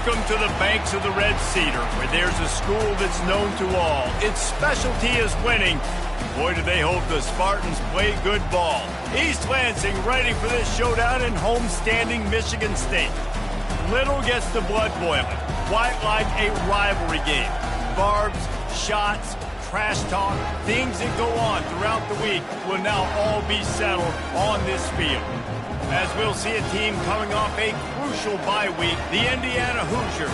Welcome to the banks of the Red Cedar, where there's a school that's known to all. Its specialty is winning. Boy, do they hope the Spartans play good ball. East Lansing ready for this showdown in homestanding Michigan State. Little gets the blood boiling, quite like a rivalry game. Barbs, shots, trash talk, things that go on throughout the week will now all be settled on this field. As we'll see a team coming off a crucial bye week, the Indiana Hoosiers,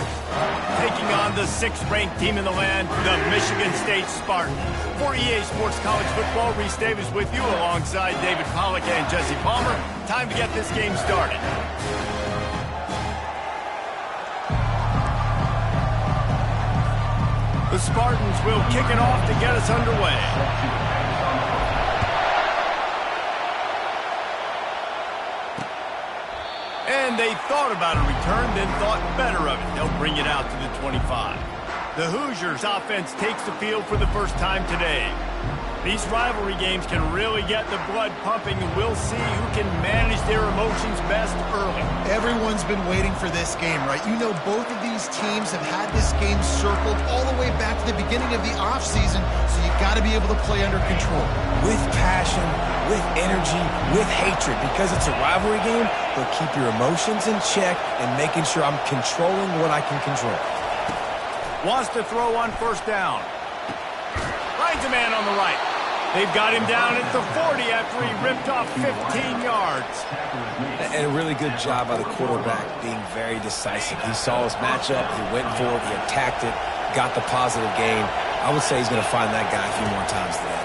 taking on the 6th-ranked team in the land, the Michigan State Spartans. For EA Sports College Football, Reese Davis with you alongside David Pollack and Jesse Palmer. Time to get this game started. The Spartans will kick it off to get us underway. And they thought about a return, then thought better of it. They'll bring it out to the 25. The Hoosiers offense takes the field for the first time today. These rivalry games can really get the blood pumping, and we'll see who can manage their emotions best early. Everyone's been waiting for this game, right? You know, both of these teams have had this game circled all the way back to the beginning of the offseason, so you got to be able to play under control. With passion, with energy, with hatred, because it's a rivalry game, but keep your emotions in check and making sure I'm controlling what I can control. Wants to throw on first down. Finds a man on the right. They've got him down at the 40 after he ripped off 15 yards. And a really good job by the quarterback being very decisive. He saw his matchup, he went for it, he attacked it, got the positive gain. I would say he's going to find that guy a few more times today.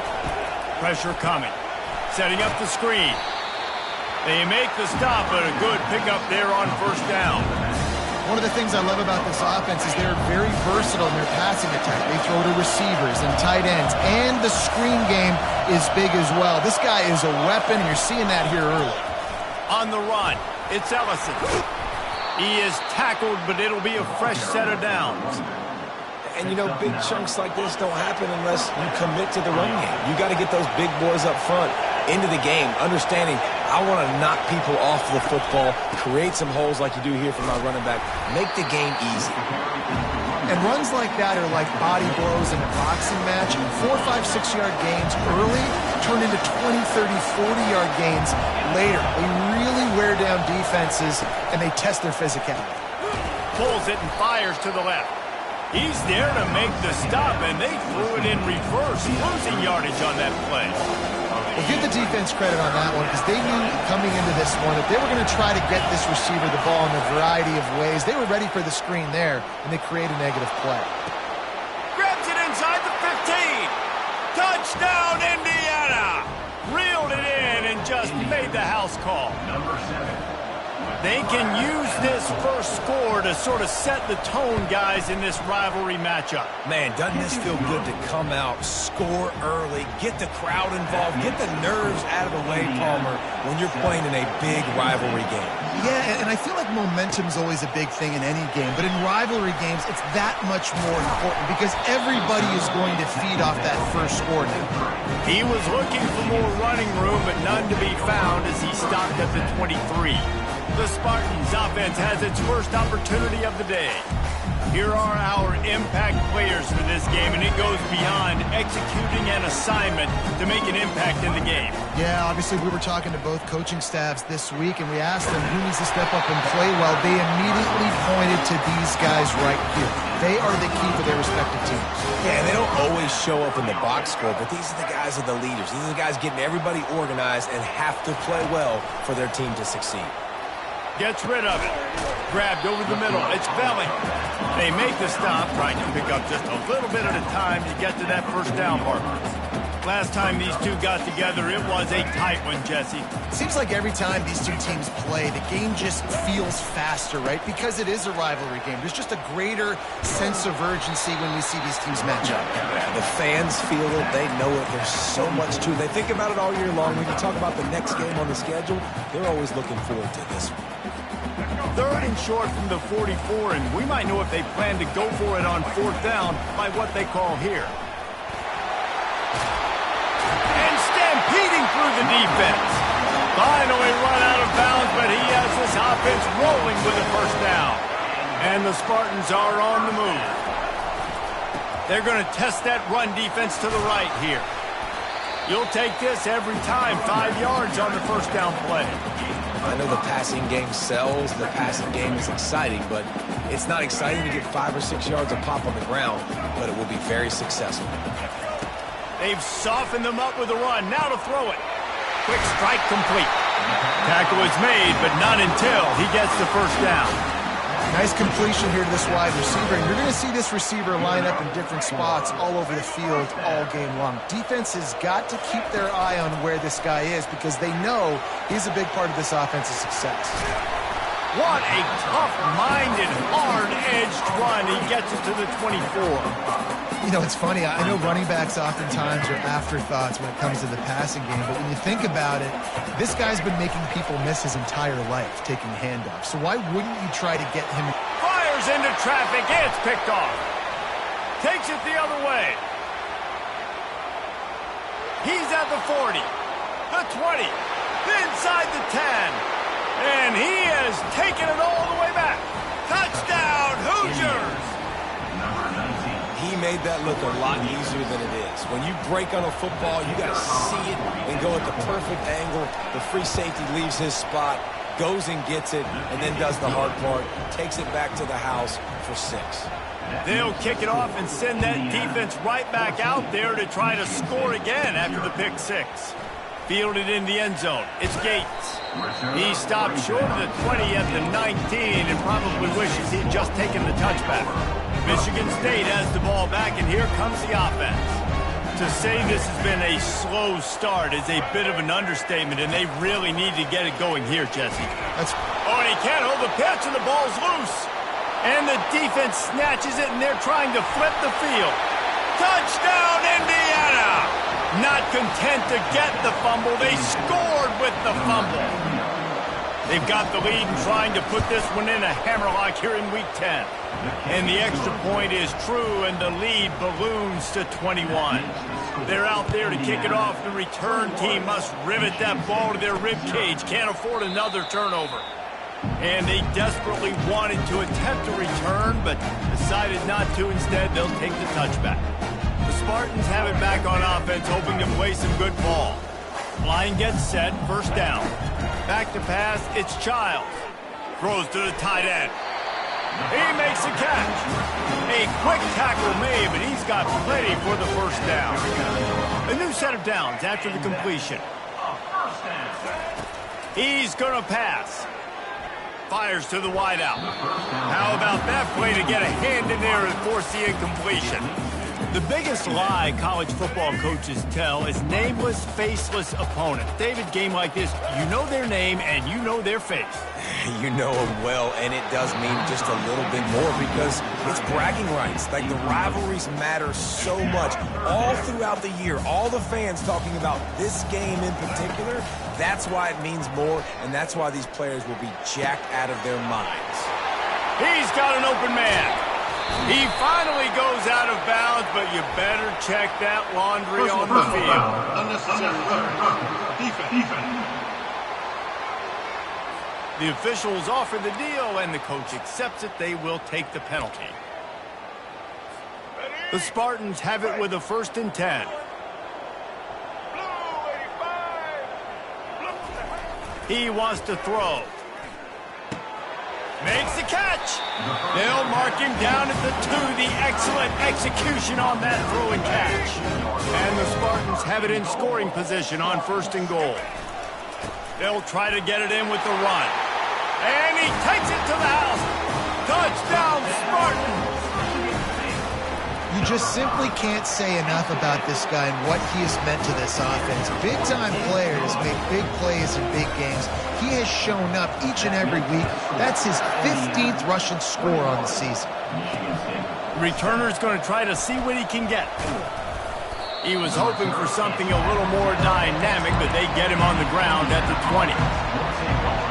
Pressure coming. Setting up the screen. They make the stop, but a good pickup there on first down. One of the things I love about this offense is they're very versatile in their passing attack. They throw to receivers and tight ends, and the screen game is big as well. This guy is a weapon, and you're seeing that here early. On the run, it's Ellison. He is tackled, but it'll be a fresh set of downs. And, you know, big chunks like this don't happen unless you commit to the run game. You got to get those big boys up front into the game, understanding I want to knock people off the football, create some holes like you do here from my running back, make the game easy. And runs like that are like body blows in a boxing match. 4, 5, 6-yard gains early turn into 20, 30, 40-yard gains later. They really wear down defenses, and they test their physicality. Pulls it and fires to the left. He's there to make the stop, and they threw it in reverse, losing yardage on that play. Well, give the defense credit on that one, because they knew coming into this one that they were going to try to get this receiver the ball in a variety of ways. They were ready for the screen there, and they create a negative play. Grabs it inside the 15. Touchdown, Indiana! Reeled it in and just made the house call. Number 7. They can use this first score to sort of set the tone, guys, in this rivalry matchup. Man, doesn't this feel good to come out, score early, get the crowd involved, get the nerves out of the way, Palmer, when you're playing in a big rivalry game. Yeah, and I feel like momentum's always a big thing in any game, but in rivalry games, it's that much more important because everybody is going to feed off that first score now. He was looking for more running room, but none to be found as he stopped at the 23. The Spartans offense has its first opportunity of the day. Here are our impact players for this game, and it goes beyond executing an assignment to make an impact in the game. Yeah, obviously we were talking to both coaching staffs this week, and we asked them who needs to step up and play well. They immediately pointed to these guys right here. They are the key for their respective teams. Yeah, and they don't always show up in the box score, but these are the guys that are the leaders. These are the guys getting everybody organized and have to play well for their team to succeed. Gets rid of it. Grabbed over the middle. It's Belling. They make the stop, trying to pick up just a little bit at a time to get to that first down marker. Last time these two got together, it was a tight one, Jesse. Seems like every time these two teams play, the game just feels faster, right? Because it is a rivalry game. There's just a greater sense of urgency when we see these teams match up. The fans feel it. They know it. There's so much to it. They think about it all year long. When you talk about the next game on the schedule, they're always looking forward to this one. 3rd and short from the 44, and we might know if they plan to go for it on 4th down by what they call here. And stampeding through the defense. Finally run out of bounds, but he has this offense rolling with a first down. And the Spartans are on the move. They're going to test that run defense to the right here. You'll take this every time. 5 yards on the first down play. I know the passing game sells, the passing game is exciting, but it's not exciting to get 5 or 6 yards of pop on the ground, but it will be very successful. They've softened them up with a run. Now to throw it. Quick strike complete. Tackle is made, but not until he gets the first down. Nice completion here to this wide receiver, and you're going to see this receiver line up in different spots all over the field all game long. Defense has got to keep their eye on where this guy is because they know he's a big part of this offense's success. What a tough-minded, hard-edged run. He gets it to the 24. You know, it's funny. I know running backs oftentimes are afterthoughts when it comes to the passing game, but when you think about it, this guy's been making people miss his entire life taking handoffs. So why wouldn't you try to get him? Fires into traffic. It's picked off. Takes it the other way. He's at the 40, the 20, inside the 10. And he has taken it all the way back. Touchdown, Hoosiers! He made that look a lot easier than it is. When you break on a football, you got to see it and go at the perfect angle. The free safety leaves his spot, goes and gets it, and then does the hard part, takes it back to the house for 6. They'll kick it off and send that defense right back out there to try to score again after the pick 6. Fielded in the end zone. It's Gates. He stopped short of the 20 at the 19 and probably wishes he'd just taken the touchback. Michigan State has the ball back, and here comes the offense. To say this has been a slow start is a bit of an understatement, and they really need to get it going here, Jesse. And he can't hold the pitch, and the ball's loose. And the defense snatches it, and they're trying to flip the field. Touchdown, Indiana! Not content to get the fumble, they scored with the fumble. They've got the lead and trying to put this one in a hammerlock here in Week 10. And the extra point is true, and the lead balloons to 21. They're out there to kick it off. The return team must rivet that ball to their rib cage. Can't afford another turnover. And they desperately wanted to attempt a return, but decided not to. Instead, they'll take the touchback. The Spartans have it back on offense, hoping to play some good ball. Line gets set, first down. Back to pass, it's Childs. Throws to the tight end. He makes a catch. A quick tackle made, but he's got plenty for the first down. A new set of downs after the completion. He's going to pass. Fires to the wideout. How about that play to get a hand in there and force the incompletion? The biggest lie college football coaches tell is nameless, faceless opponents. David, game like this, you know their name and you know their face. You know them well, and it does mean just a little bit more because it's bragging rights. Like, the rivalries matter so much. All throughout the year, all the fans talking about this game in particular, that's why it means more, and that's why these players will be jacked out of their minds. He's got an open man. He finally goes out of bounds, but you better check that laundry on the field. Unnecessary defense. The officials offer the deal, and the coach accepts it. They will take the penalty. The Spartans have it with a 1st and 10. He wants to throw. Makes the catch. They'll mark him down at the 2. The excellent execution on that throw and catch. And the Spartans have it in scoring position on 1st and goal. They'll try to get it in with the run. And he takes it to the house. Touchdown, Spartans. You just simply can't say enough about this guy and what he has meant to this offense. Big-time players make big plays in big games. He has shown up each and every week. That's his 15th rushing score on the season. Returner's going to try to see what he can get. He was hoping for something a little more dynamic, but they get him on the ground at the 20.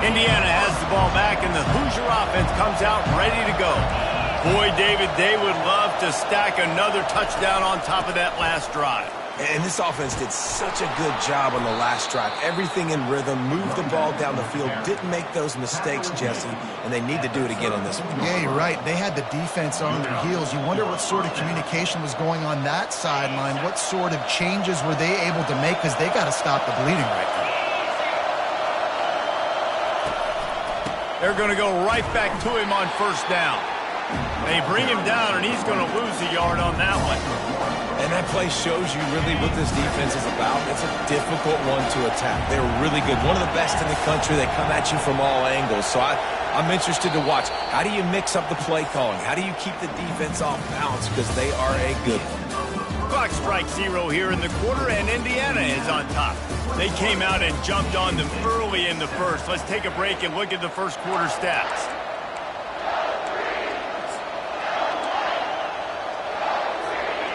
Indiana has the ball back, and the Hoosier offense comes out ready to go. Boy, David, they would love to stack another touchdown on top of that last drive. And this offense did such a good job on the last drive. Everything in rhythm, moved the ball down the field, didn't make those mistakes, Jesse, and they need to do it again on this one. Yeah, you're right. They had the defense on their heels. You wonder what sort of communication was going on that sideline. What sort of changes were they able to make, because they got to stop the bleeding right now. They're going to go right back to him on first down. They bring him down, and he's going to lose a yard on that one. And that play shows you really what this defense is about. It's a difficult one to attack. They're really good. One of the best in the country. They come at you from all angles. So I'm interested to watch. How do you mix up the play calling? How do you keep the defense off balance? Because they are a good one. Clock strikes 0 here in the quarter, and Indiana is on top. They came out and jumped on them early in the first. Let's take a break and look at the first quarter stats.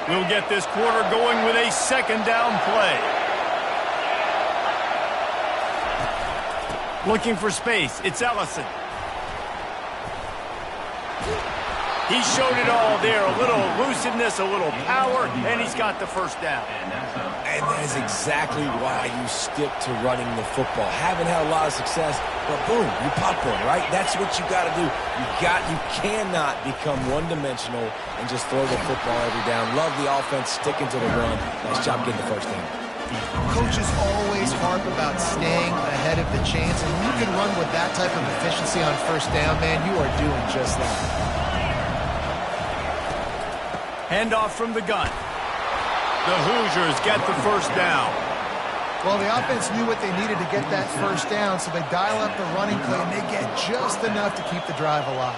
We'll get this quarter going with a second down play. Looking for space. It's Ellison. He showed it all there. A little elusiveness, a little power, and he's got the first down. And that is exactly why you stick to running the football. Haven't had a lot of success, but boom, you pop one, right? That's what you got to do. You cannot become one-dimensional and just throw the football every down. Love the offense sticking to the run. Nice job getting the first down. Coaches always harp about staying ahead of the chains, and when you can run with that type of efficiency on first down, man, you are doing just that. Handoff from the gun. The Hoosiers get the first down. Well, the offense knew what they needed to get that first down, so they dial up the running play, and they get just enough to keep the drive alive.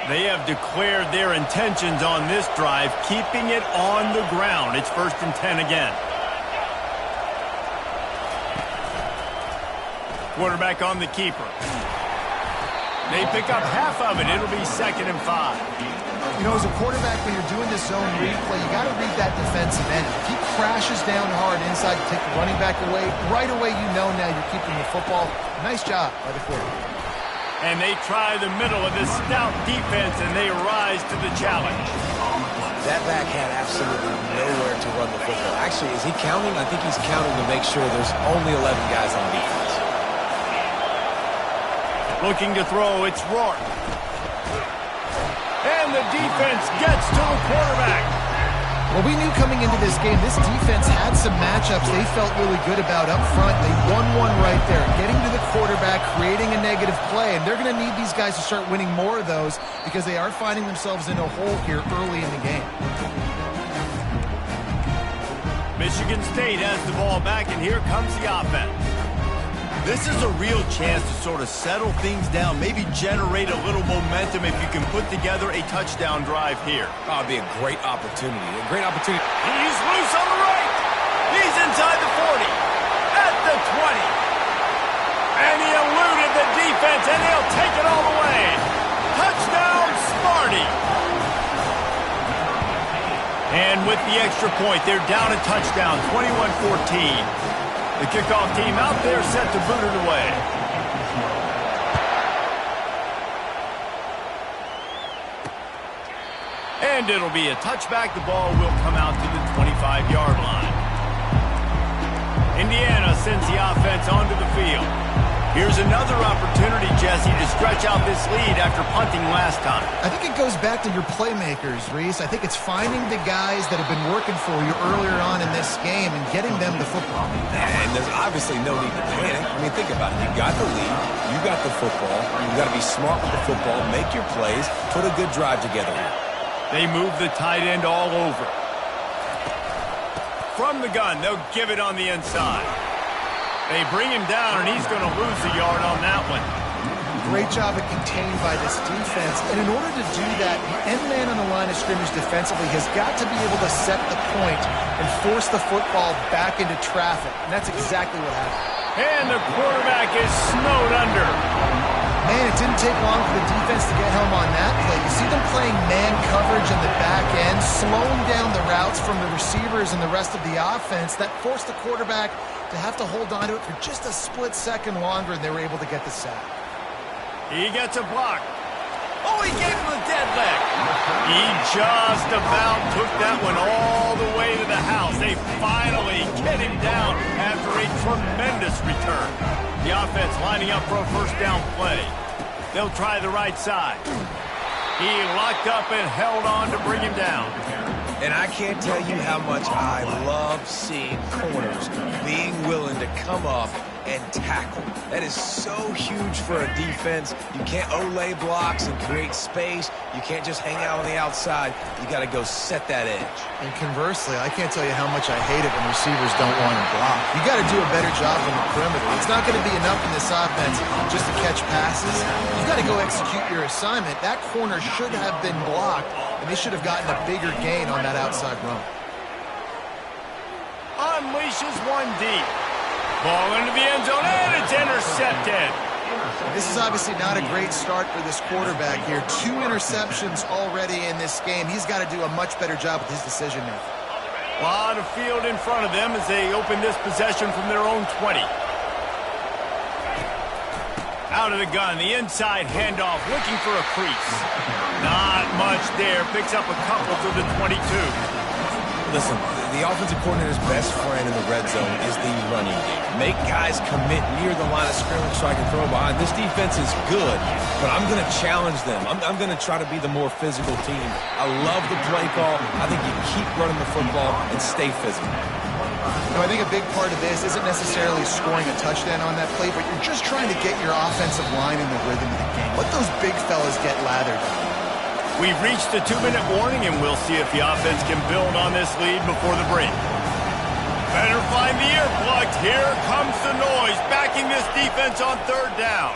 They have declared their intentions on this drive, keeping it on the ground. It's 1st and 10 again. Quarterback on the keeper. They pick up half of it. It'll be 2nd and 5. You know, as a quarterback, when you're doing this zone read play, you got to read that defensive end. If he crashes down hard inside to take the running back away, right away you know now you're keeping the football. Nice job by the quarterback. And they try the middle of this stout defense, and they rise to the challenge. That back had absolutely nowhere to run the football. Actually, is he counting? I think he's counting to make sure there's only 11 guys on defense. Looking to throw, it's Rourke. And the defense gets to the quarterback. Well, we knew coming into this game, this defense had some matchups they felt really good about up front. They won one right there, getting to the quarterback, creating a negative play, and they're going to need these guys to start winning more of those because they are finding themselves in a hole here early in the game. Michigan State has the ball back, and here comes the offense. This is a real chance to sort of settle things down, maybe generate a little momentum if you can put together a touchdown drive here. Oh, it'd be a great opportunity. A great opportunity. He's loose on the right. He's inside the 40. At the 20. And he eluded the defense, and they'll take it all the way. Touchdown, Sparty. And with the extra point, they're down a touchdown, 21-14. The kickoff team out there set to boot it away. And it'll be a touchback. The ball will come out to the 25-yard line. Indiana sends the offense onto the field. Here's another opportunity, Jesse, to stretch out this lead after punting last time. I think it goes back to your playmakers, Reese. I think it's finding the guys that have been working for you earlier on in this game and getting them the football. And there's obviously no need to panic. I mean, think about it. You got the lead. You got the football. You got to be smart with the football. Make your plays. Put a good drive together here. They move the tight end all over. From the gun, they'll give it on the inside. They bring him down, and he's going to lose a yard on that one. Great job at contained by this defense. And in order to do that, the end man on the line of scrimmage defensively has got to be able to set the point and force the football back into traffic. And that's exactly what happened. And the quarterback is snowed under. Man, it didn't take long for the defense to get home on that play. You see them playing man coverage in the back end, slowing down the routes from the receivers and the rest of the offense. That forced the quarterback to have to hold on to it for just a split second longer, and they were able to get the sack. He gets a block. Oh, he gave him the dead leg. He just about took that one all the way to the house. They finally get him down after a tremendous return. The offense lining up for a first down play. They'll try the right side. He locked up and held on to bring him down. And I can't tell you how much I love seeing corners being willing to come up and tackle. That is so huge for a defense. You can't olay blocks and create space. You can't just hang out on the outside. You got to go set that edge. And conversely, I can't tell you how much I hate it when receivers don't want to block. You got to do a better job on the perimeter. It's not going to be enough in this offense just to catch passes. You got to go execute your assignment. That corner should have been blocked, and they should have gotten a bigger gain on that outside run. Unleashes one deep. Ball into the end zone, and it's intercepted. This is obviously not a great start for this quarterback here. 2 interceptions already in this game. He's got to do a much better job with his decision making. A lot of field in front of them as they open this possession from their own 20. Out of the gun, the inside handoff, looking for a crease. Not much there, picks up a couple to the 22. Listen, the offensive coordinator's best friend in the red zone is the running game. Make guys commit near the line of scrimmage so I can throw behind. This defense is good, but I'm going to challenge them. I'm going to try to be the more physical team. I love the play call. I think you keep running the football and stay physical. You know, I think a big part of this isn't necessarily scoring a touchdown on that play, but you're just trying to get your offensive line in the rhythm of the game. Let those big fellas get lathered up. We've reached the 2-minute warning, and we'll see if the offense can build on this lead before the break. Better find the earplugs. Here comes the noise, backing this defense on third down.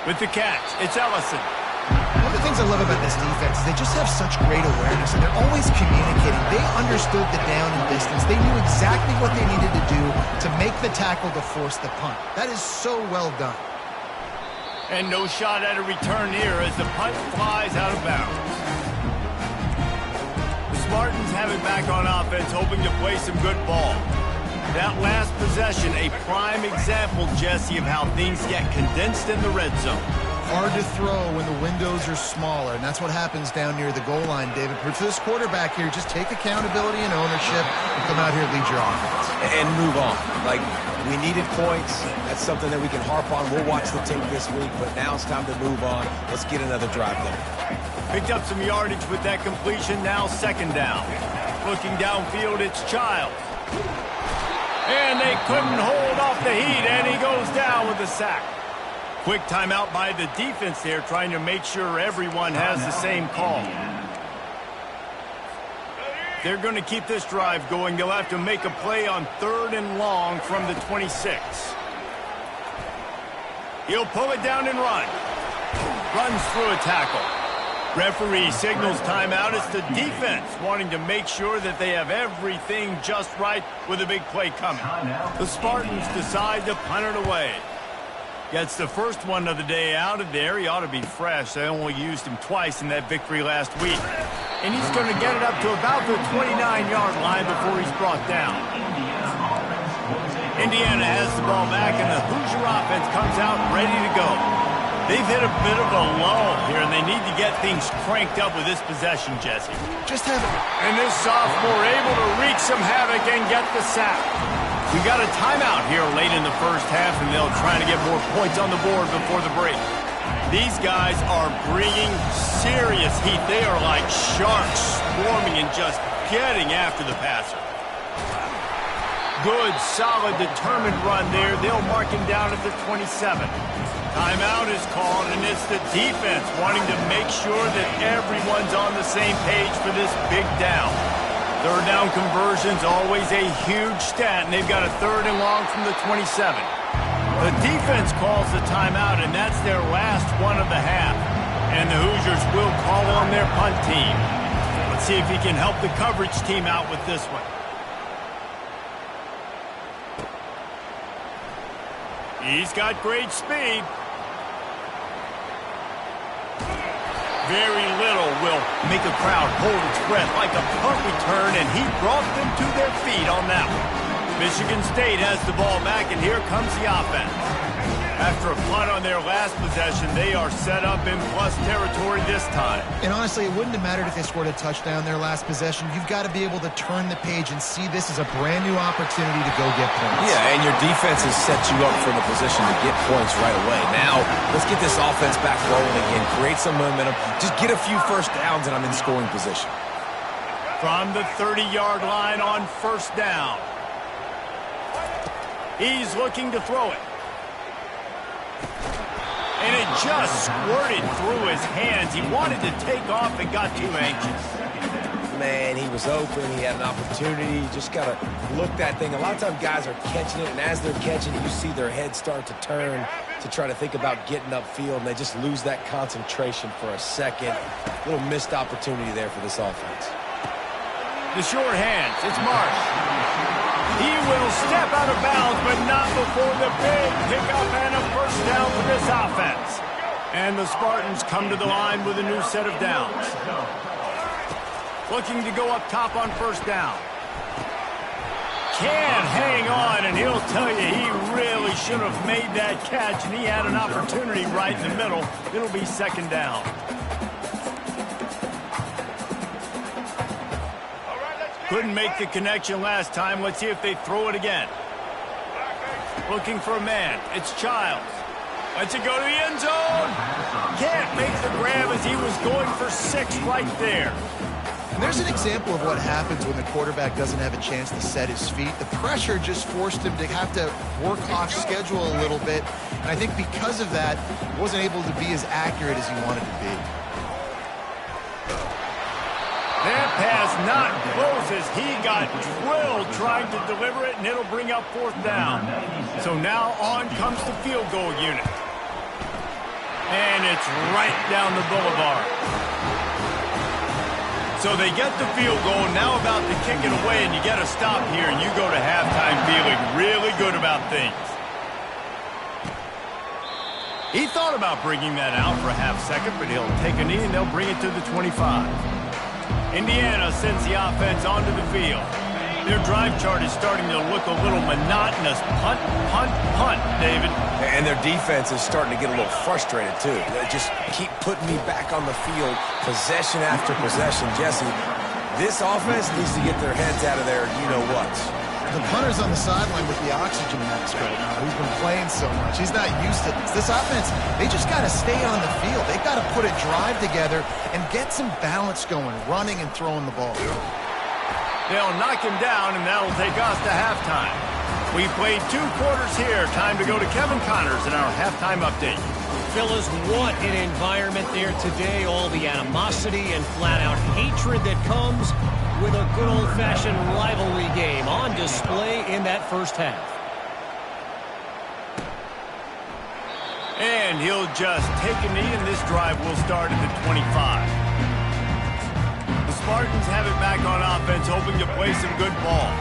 With the catch, it's Ellison. One of the things I love about this defense is they just have such great awareness, and they're always communicating. They understood the down and distance. They knew exactly what they needed to do to make the tackle to force the punt. That is so well done. And no shot at a return here as the punt flies out of bounds. The Spartans have it back on offense, hoping to play some good ball. That last possession, a prime example, Jesse, of how things get condensed in the red zone. Hard to throw when the windows are smaller, and that's what happens down near the goal line, David. But for this quarterback here, just take accountability and ownership and come out here and lead your offense. And move on. Like, we needed points. That's something that we can harp on. We'll watch the tape this week, but now it's time to move on. Let's get another drive done. Picked up some yardage with that completion, now second down. Looking downfield, it's Child. And they couldn't hold off the heat, and he goes down with a sack. Quick timeout by the defense there, trying to make sure everyone has the same call. They're going to keep this drive going. They'll have to make a play on 3rd and long from the 26. He'll pull it down and run. Runs through a tackle. Referee signals timeout. It's the defense wanting to make sure that they have everything just right with a big play coming. The Spartans decide to punt it away. Gets the first one of the day out of there. He ought to be fresh. They only used him twice in that victory last week. And he's going to get it up to about the 29-yard line before he's brought down. Indiana has the ball back, and the Hoosier offense comes out ready to go. They've hit a bit of a lull here, and they need to get things cranked up with this possession, Jesse. Just have it. And this sophomore able to wreak some havoc and get the sack. We got a timeout here late in the first half, and they'll try to get more points on the board before the break. These guys are bringing serious heat. They are like sharks swarming and just getting after the passer. Good, solid, determined run there. They'll mark him down at the 27. Timeout is called, and it's the defense wanting to make sure that everyone's on the same page for this big down. 3rd down conversion's always a huge stat, and they've got a 3rd and long from the 27. The defense calls the timeout, and that's their last one of the half. And the Hoosiers will call on their punt team. Let's see if he can help the coverage team out with this one. He's got great speed. Very little will make a crowd hold its breath like a punt return, and he brought them to their feet on that one. Michigan State has the ball back, and here comes the offense. After a punt on their last possession, they are set up in plus territory this time. And honestly, it wouldn't have mattered if they scored a touchdown their last possession. You've got to be able to turn the page and see this as a brand new opportunity to go get points. Yeah, and your defense has set you up for the position to get points right away. Now, let's get this offense back rolling again, create some momentum, just get a few first downs, and I'm in scoring position. From the 30-yard line on first down. He's looking to throw it. And it just squirted through his hands. He wanted to take off and got too anxious. Man, he was open. He had an opportunity. You just got to look that thing. A lot of times guys are catching it, and as they're catching it, you see their head start to turn to try to think about getting upfield, and they just lose that concentration for a second. A little missed opportunity there for this offense. The short hands. It's Marsh. He will step out of bounds, but not before the big pickup and a first down for this offense. And the Spartans come to the line with a new set of downs. Looking to go up top on first down. Can't hang on, and he'll tell you he really should have made that catch, and he had an opportunity right in the middle. It'll be second down. Couldn't make the connection last time. Let's see if they throw it again. Looking for a man. It's Childs. Lets it go to the end zone. Can't make the grab as he was going for 6 right there. And there's an example of what happens when the quarterback doesn't have a chance to set his feet. The pressure just forced him to have to work off schedule a little bit. And I think because of that, he wasn't able to be as accurate as he wanted to be. That pass not close as he got drilled trying to deliver it, and it'll bring up fourth down. So now on comes the field goal unit. And it's right down the boulevard. So they get the field goal, now about to kick it away, and you get a stop here, and you go to halftime feeling really good about things. He thought about bringing that out for a half second, but he'll take a knee, and they'll bring it to the 25. Indiana sends the offense onto the field. Their drive chart is starting to look a little monotonous. Punt, punt, punt, David. And their defense is starting to get a little frustrated, too. They just keep putting me back on the field, possession after possession. Jesse, this offense needs to get their heads out of there, you-know-what. The punter's on the sideline with the oxygen mask right now. He's been playing so much. He's not used to this. This offense, they just got to stay on the field. They've got to put a drive together and get some balance going, running and throwing the ball. They'll knock him down, and that'll take us to halftime. We played 2 quarters here. Time to go to Kevin Connors in our halftime update. Fellas, what an environment there today. All the animosity and flat-out hatred that comes with a good old-fashioned rivalry game on display in that first half. And he'll just take a knee, and this drive will start at the 25. The Spartans have it back on offense, hoping to play some good ball.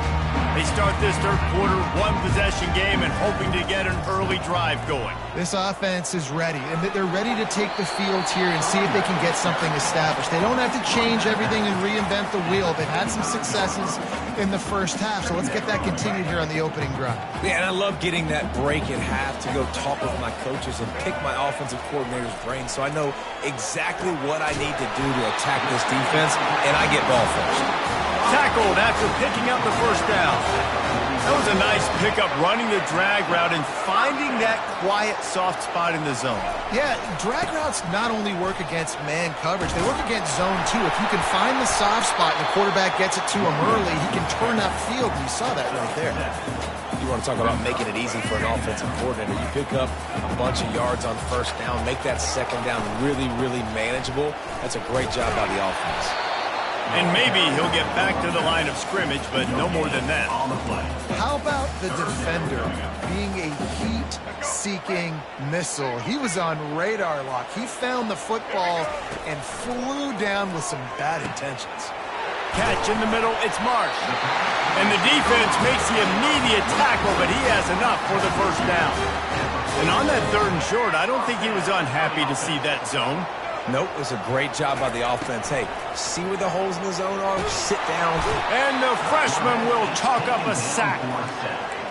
They start this third quarter, 1-possession game, and hoping to get an early drive going. This offense is ready, and they're ready to take the field here and see if they can get something established. They don't have to change everything and reinvent the wheel. They've had some successes in the first half, so let's get that continued here on the opening drive. Yeah, and I love getting that break at half to go talk with my coaches and pick my offensive coordinator's brain so I know exactly what I need to do to attack this defense, and I get ball first. Tackled after picking up the first down. That was a nice pickup, running the drag route and finding that quiet, soft spot in the zone. Yeah, drag routes not only work against man coverage, they work against zone too. If you can find the soft spot and the quarterback gets it to him early, he can turn that field, and you saw that right there. You want to talk about making it easy for an offensive coordinator. You pick up a bunch of yards on first down, make that second down really, really manageable. That's a great job by the offense. And maybe he'll get back to the line of scrimmage, but no more than that. How about the defender being a heat-seeking missile? He was on radar lock. He found the football and flew down with some bad intentions. Catch in the middle, it's Marsh. And the defense makes the immediate tackle, but he has enough for the first down. And on that 3rd and short, I don't think he was unhappy to see that zone. Nope, it was a great job by the offense. Hey, see where the holes in the zone are? Sit down. And the freshman will chalk up a sack.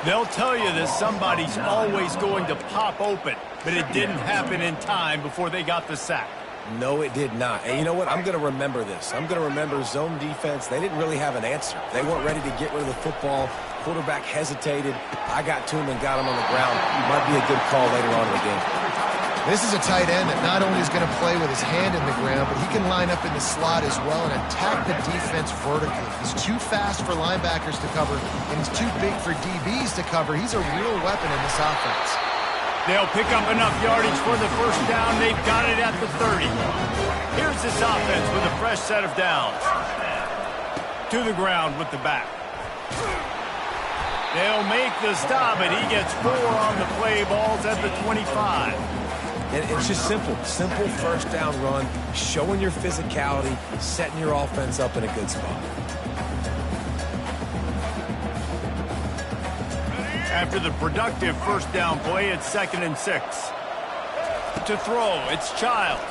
They'll tell you that somebody's always going to pop open, but it didn't happen in time before they got the sack. No, it did not. And you know what? I'm going to remember this. I'm going to remember zone defense. They didn't really have an answer. They weren't ready to get rid of the football. Quarterback hesitated. I got to him and got him on the ground. Might be a good call later on in the game. This is a tight end that not only is going to play with his hand in the ground, but he can line up in the slot as well and attack the defense vertically. He's too fast for linebackers to cover, and he's too big for DBs to cover. He's a real weapon in this offense. They'll pick up enough yardage for the first down. They've got it at the 30. Here's this offense with a fresh set of downs. To the ground with the back. They'll make the stop, and he gets 4 on the play. Ball's at the 25. And it's just simple. Simple first down run, showing your physicality, setting your offense up in a good spot. After the productive first down play, it's 2nd and 6. To throw, it's Childs.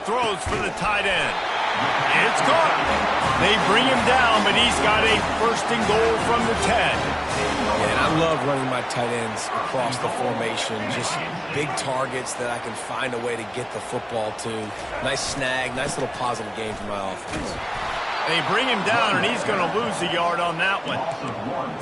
Throws for the tight end. It's caught. They bring him down, but he's got a 1st and goal from the 10. And I love running my tight ends across the formation. Just big targets that I can find a way to get the football to. Nice snag, nice little positive game for my offense. They bring him down, and he's going to lose a yard on that one.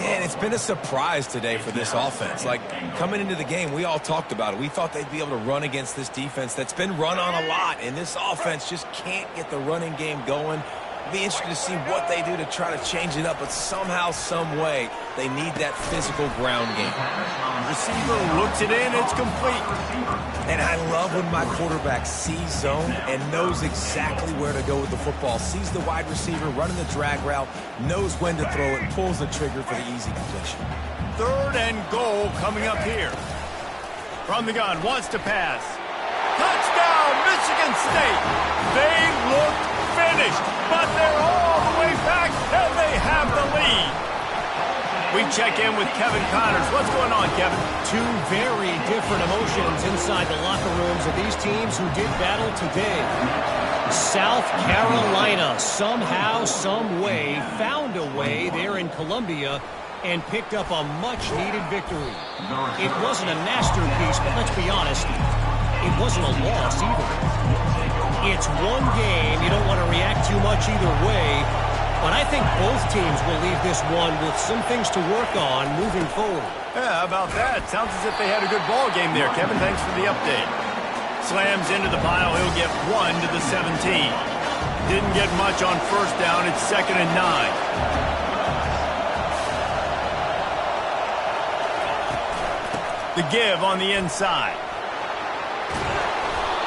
And it's been a surprise today for this offense. Like, coming into the game, we all talked about it. We thought they'd be able to run against this defense that's been run on a lot, and this offense just can't get the running game going. It'll be interesting to see what they do to try to change it up, but somehow, some way, they need that physical ground game. Receiver looks it in, it's complete. And I love when my quarterback sees zone and knows exactly where to go with the football. Sees the wide receiver running the drag route, knows when to throw it, pulls the trigger for the easy completion. 3rd and goal coming up here. From the gun, wants to pass. Touchdown, Michigan State. They look finished, but they're all the way back, and they have the lead. We check in with Kevin Connors. What's going on, Kevin? 2 very different emotions inside the locker rooms of these teams who did battle today. South Carolina somehow, some way, found a way there in Columbia and picked up a much-needed victory. It wasn't a masterpiece, but let's be honest, it wasn't a loss either. It's one game. You don't want to react too much either way. But I think both teams will leave this one with some things to work on moving forward. Yeah, how about that? Sounds as if they had a good ball game there, Kevin. Thanks for the update. Slams into the pile. He'll get 1 to the 17. Didn't get much on first down. It's 2nd and 9. The give on the inside.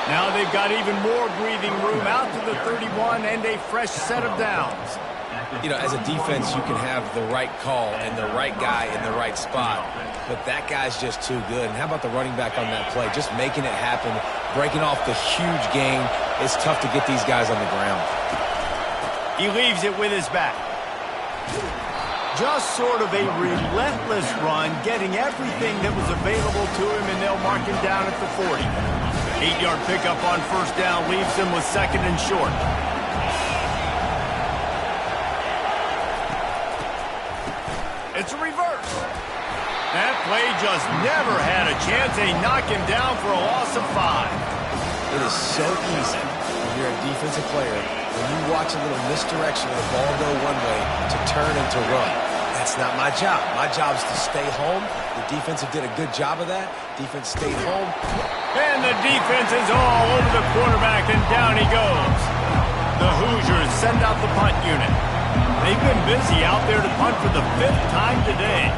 Now they've got even more breathing room out to the 31 and a fresh set of downs. You know, as a defense, you can have the right call and the right guy in the right spot, but that guy's just too good. And how about the running back on that play? Just making it happen, breaking off the huge gain. It's tough to get these guys on the ground. He leaves it with his back. Just sort of a relentless run, getting everything that was available to him, and they'll mark him down at the 40. 8-yard pickup on first down leaves him with 2nd and short. It's a reverse. That play just never had a chance. They knock him down for a loss of 5. It is so easy when you're a defensive player, when you watch a little misdirection of the ball go one way, to turn and to run. That's not my job. My job is to stay home. The defensive did a good job of that. Defense stayed home. And the defense is all over the quarterback, and down he goes. The Hoosiers send out the punt unit. They've been busy out there to punt for the 5th time today.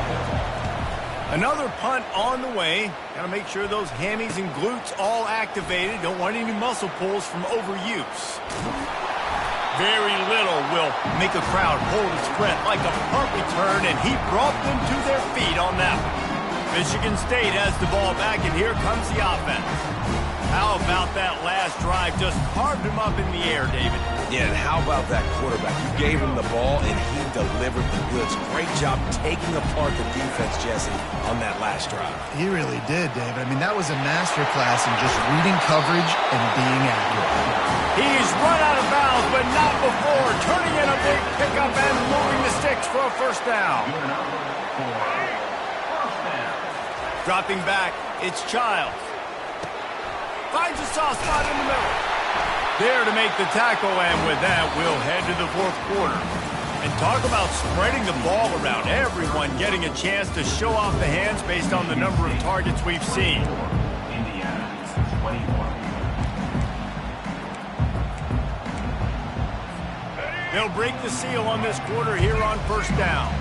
Another punt on the way. Got to make sure those hammies and glutes all activated. Don't want any muscle pulls from overuse. Very little will make a crowd hold its breath like a punt return, and he brought them to their feet on that one. Michigan State has the ball back, and here comes the offense. How about that last drive? Just carved him up in the air, David. Yeah, and how about that quarterback? You gave him the ball, and he delivered the goods. Great job taking apart the defense, Jesse, on that last drive. He really did, David. I mean, that was a masterclass in just reading coverage and being accurate. He's run out of bounds, but not before. Turning in a big pickup and moving the sticks for a first down. Dropping back, it's Childs. Finds a soft spot in the middle. There to make the tackle, and with that, we'll head to the fourth quarter. And talk about spreading the ball around. Everyone getting a chance to show off the hands based on the number of targets we've seen. Indiana, 21. They'll break the seal on this quarter here on first down.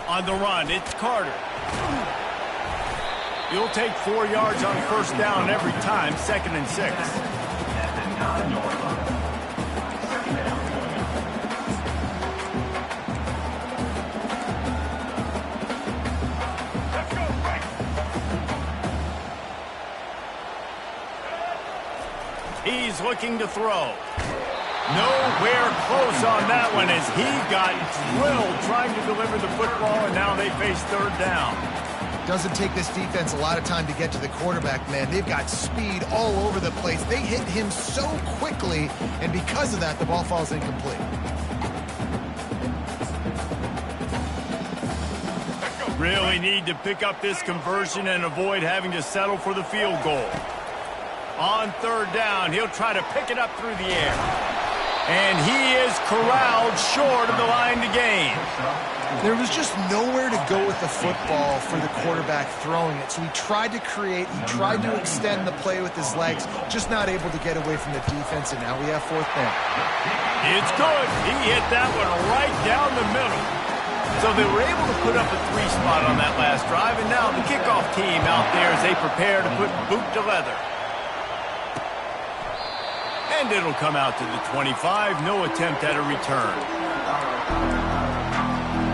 On the run, it's Carter. You'll take 4 yards on first down every time, 2nd and 6. He's looking to throw. Nowhere close on that one as he got drilled trying to deliver the football, and now they face third down. Doesn't take this defense a lot of time to get to the quarterback, man. They've got speed all over the place. They hit him so quickly, and because of that, the ball falls incomplete. Really need to pick up this conversion and avoid having to settle for the field goal. On third down, he'll try to pick it up through the air. And he is corralled short of the line to gain. There was just nowhere to go with the football for the quarterback throwing it. So he tried to create, he tried to extend the play with his legs, just not able to get away from the defense, and now we have fourth down. It's good. He hit that one right down the middle. So they were able to put up a 3 spot on that last drive, and now the kickoff team out there as they prepare to put boot to leather. And it'll come out to the 25. No attempt at a return.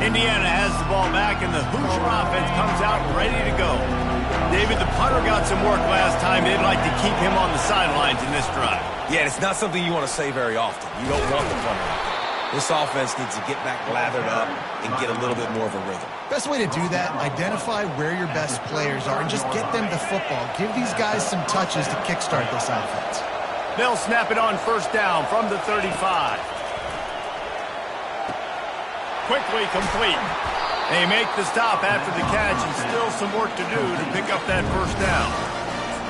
Indiana has the ball back, and the Hoosier offense comes out ready to go. David, the punter got some work last time. They'd like to keep him on the sidelines in this drive. Yeah, it's not something you want to say very often. You don't want the punter out there. This offense needs to get back lathered up and get a little bit more of a rhythm. Best way to do that, identify where your best players are and just get them the football. Give these guys some touches to kickstart this offense. They'll snap it on first down from the 35. Quickly complete. They make the stop after the catch, and still some work to do to pick up that first down.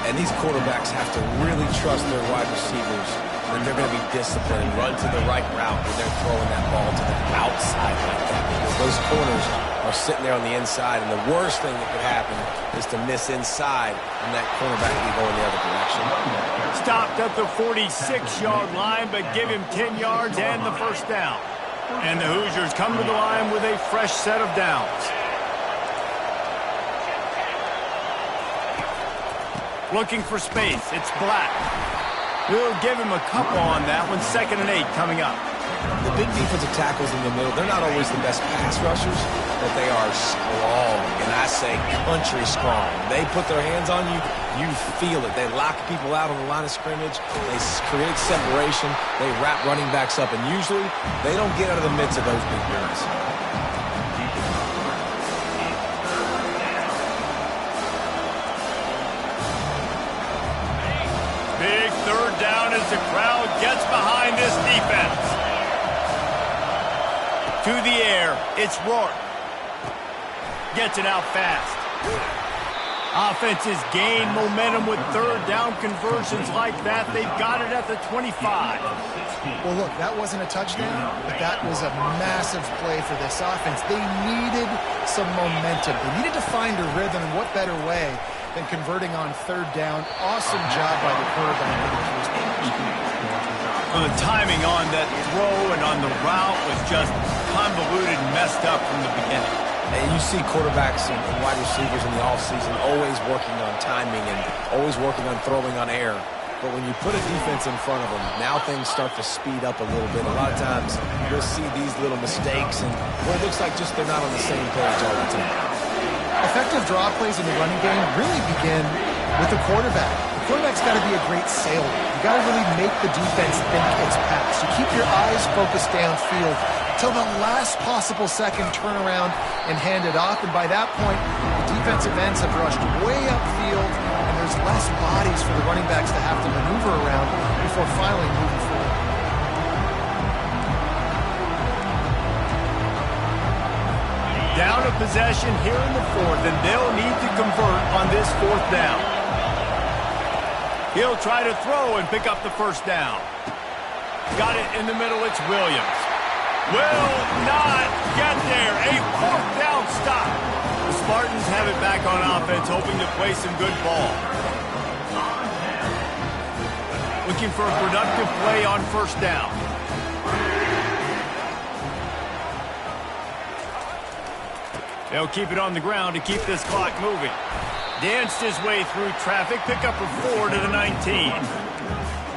And these quarterbacks have to really trust their wide receivers that they're going to be disciplined and run to the right route when they're throwing that ball to the outside like that. Because those corners are sitting there on the inside, and the worst thing that could happen is to miss inside and that cornerback be going the other direction. Stopped at the 46-yard line, but give him 10 yards and the first down. And the Hoosiers come to the line with a fresh set of downs. Looking for space. It's Black. We'll give him a couple on that one. 2nd and 8 coming up. The big defensive tackles in the middle, they're not always the best pass rushers, but they are strong, and I say country strong. They put their hands on you, you feel it. They lock people out on the line of scrimmage. They create separation. They wrap running backs up, and usually they don't get out of the midst of those big guys. Big third down as the crowd gets behind this defense. To the air, it's Rourke. Gets it out fast. Offenses gain momentum with third down conversions like that. They've got it at the 25. Well, look, that wasn't a touchdown, but that was a massive play for this offense. They needed some momentum. They needed to find a rhythm, and what better way than converting on third down. Awesome job by the quarterback. Well, the timing on that throw and on the route was just convoluted and messed up from the beginning. And you see quarterbacks and wide receivers in the offseason always working on timing and always working on throwing on air. But when you put a defense in front of them, now things start to speed up a little bit. A lot of times you'll see these little mistakes, and well, it looks like just they're not on the same page all the time. Effective draw plays in the running game really begin with the quarterback. The quarterback's got to be a great sailor. You got to really make the defense think it's pass. You keep your eyes focused downfield until the last possible second, turn around and hand it off. And by that point, the defensive ends have rushed way upfield, and there's less bodies for the running backs to have to maneuver around before finally moving forward. Down a possession here in the fourth, and they'll need to convert on this fourth down. He'll try to throw and pick up the first down. Got it in the middle, it's Williams. Will not get there. A fourth down stop. The Spartans have it back on offense, hoping to play some good ball. Looking for a productive play on first down. They'll keep it on the ground to keep this clock moving. Danced his way through traffic, pick up a 4 to the 19.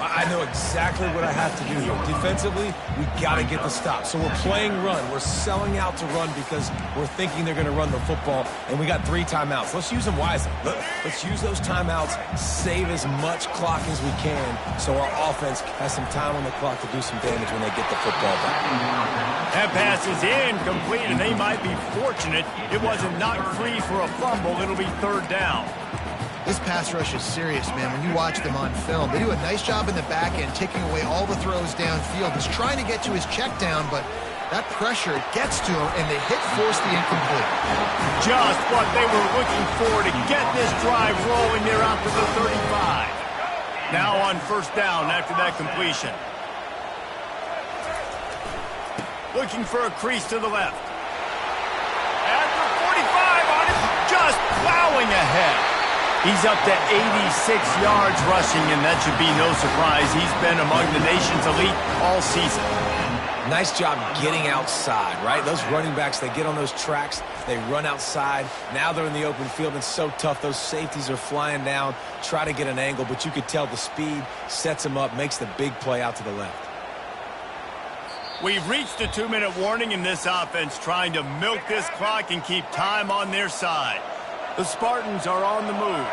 I know exactly what I have to do here. Defensively, we got to get the stop. So we're playing run. We're selling out to run because we're thinking they're going to run the football, and we got 3 timeouts. Let's use them wisely. Let's use those timeouts, save as much clock as we can so our offense has some time on the clock to do some damage when they get the football back. That pass is incomplete, and they might be fortunate it wasn't knocked free for a fumble. It'll be third down. This pass rush is serious, man. When you watch them on film, they do a nice job in the back end, taking away all the throws downfield. He's trying to get to his check down, but that pressure gets to him, and they force the incomplete. Just what they were looking for to get this drive rolling there out to the 35. Now on first down after that completion. Looking for a crease to the left. At the 45 on it, just plowing ahead. He's up to 86 yards rushing, and that should be no surprise. He's been among the nation's elite all season. Nice job getting outside, right? Those running backs, they get on those tracks, they run outside. Now they're in the open field. It's so tough. Those safeties are flying down, try to get an angle, but you could tell the speed sets him up, makes the big play out to the left. We've reached a 2-minute warning in this offense, trying to milk this clock and keep time on their side. The Spartans are on the move.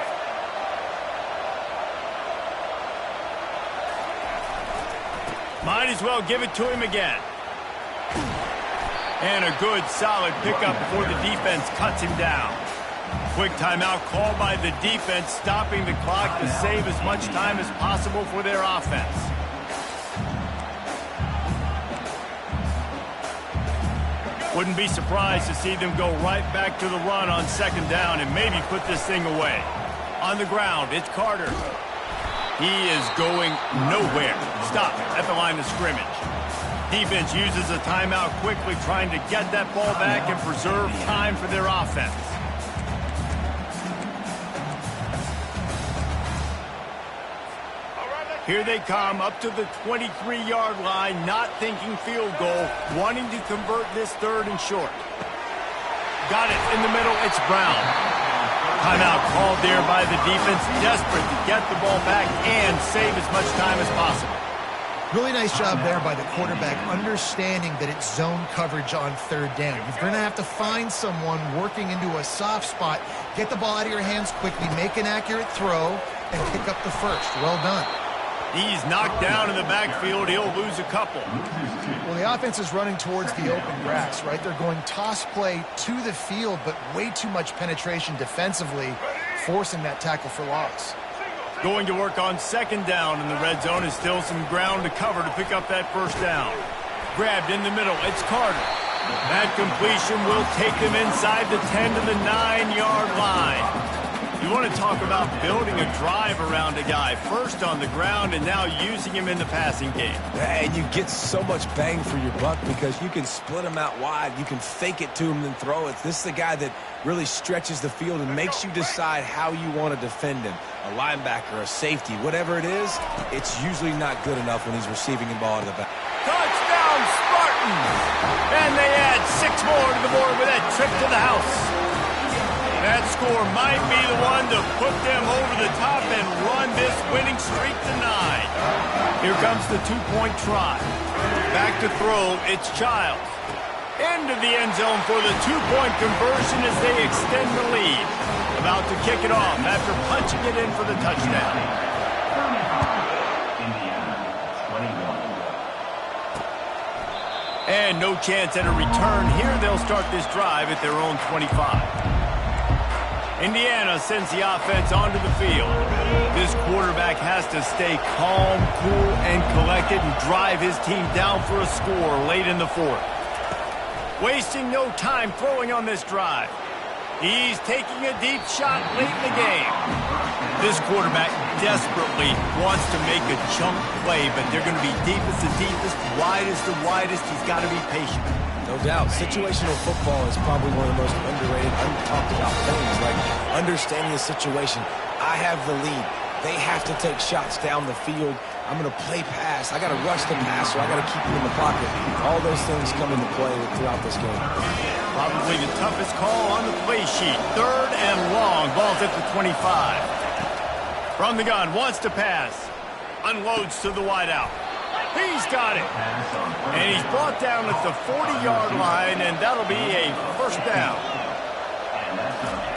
Might as well give it to him again. And a good, solid pickup before the defense cuts him down. Quick timeout called by the defense, stopping the clock to save as much time as possible for their offense. Wouldn't be surprised to see them go right back to the run on second down and maybe put this thing away. On the ground, it's Carter. He is going nowhere. Stop at the line of scrimmage. Defense uses a timeout quickly, trying to get that ball back and preserve time for their offense. Here they come up to the 23-yard line, not thinking field goal, wanting to convert this third and short. Got it in the middle, it's Brown. Timeout called there by the defense, desperate to get the ball back and save as much time as possible. Really nice job there by the quarterback, understanding that it's zone coverage on third down. You're going to have to find someone working into a soft spot, get the ball out of your hands quickly, make an accurate throw, and pick up the first. Well done. He's knocked down in the backfield. He'll lose a couple. Well, the offense is running towards the open grass, right? They're going toss play to the field, but way too much penetration defensively, forcing that tackle for loss. Going to work on second down in the red zone. Is still some ground to cover to pick up that first down. Grabbed in the middle. It's Carter. That completion will take them inside the 10 to the 9-yard line. You want to talk about building a drive around a guy. First on the ground and now using him in the passing game. And you get so much bang for your buck because you can split him out wide. You can fake it to him and throw it. This is the guy that really stretches the field and makes you decide how you want to defend him. A linebacker, a safety, whatever it is, it's usually not good enough when he's receiving the ball out of the back. Touchdown, Spartans! And they add 6 more to the board with that trip to the house. That score might be the one to put them over the top and run this winning streak to 9. Here comes the 2-point try. Back to throw, it's Childs. Into the end zone for the two-point conversion as they extend the lead. About to kick it off after punching it in for the touchdown. Indiana, 21. And no chance at a return here. They'll start this drive at their own 25. Indiana sends the offense onto the field. This quarterback has to stay calm, cool, and collected and drive his team down for a score late in the fourth. Wasting no time throwing on this drive. He's taking a deep shot late in the game. This quarterback desperately wants to make a chunk play, but they're going to be deepest to deepest, widest to widest. He's got to be patient. No doubt. Situational football is probably one of the most underrated, untalked about things, like understanding the situation. I have the lead. They have to take shots down the field. I'm going to play pass. I got to rush the passer. I got to keep him in the pocket. All those things come into play throughout this game. Probably the toughest call on the play sheet. 3rd and long. Ball's at the 25. From the gun, wants to pass. Unloads to the wideout. He's got it. And he's brought down at the 40-yard line, and that'll be a first down.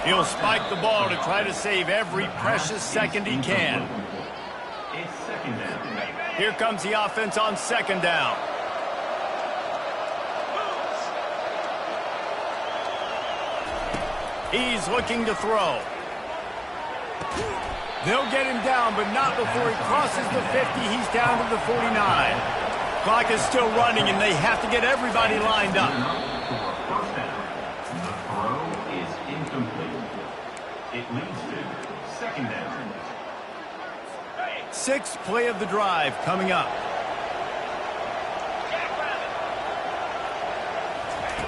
He'll spike the ball to try to save every precious second he can. It's second down. Here comes the offense on 2nd down. He's looking to throw. They'll get him down, but not before he crosses the 50. He's down to the 49. Clock is still running, and they have to get everybody lined up. First down. The throw is incomplete. It leads to second down. 6th play of the drive coming up.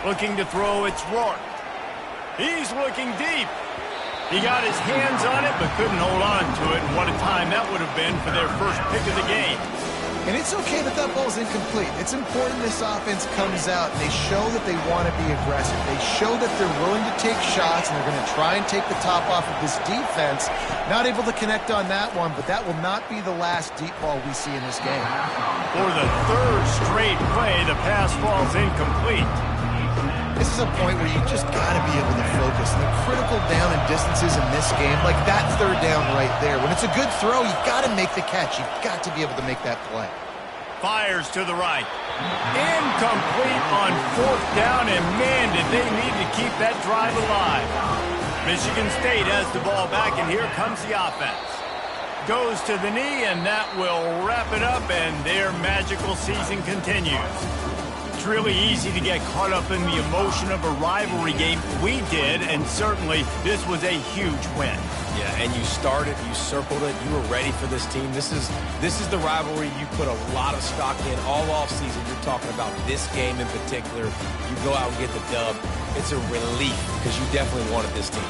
Looking to throw, it's Rourke. He's looking deep. He got his hands on it, but couldn't hold on to it. And what a time that would have been for their first pick of the game. And it's okay that that ball's incomplete. It's important this offense comes out and they show that they want to be aggressive. They show that they're willing to take shots and they're going to try and take the top off of this defense. Not able to connect on that one, but that will not be the last deep ball we see in this game. For the 3rd straight play, the pass falls incomplete. This is a point where you just got to be able to focus. And the critical down and distances in this game, like that 3rd down right there. When it's a good throw, you got to make the catch. You've got to be able to make that play. Fires to the right. Incomplete on 4th down, and man, did they need to keep that drive alive. Michigan State has the ball back, and here comes the offense. Goes to the knee, and that will wrap it up, and their magical season continues. It's really easy to get caught up in the emotion of a rivalry game. We did, and certainly this was a huge win. Yeah, and you started, you circled it, you were ready for this team. This is the rivalry you put a lot of stock in all offseason. You're talking about this game in particular. You go out and get the dub. It's a relief because you definitely wanted this team.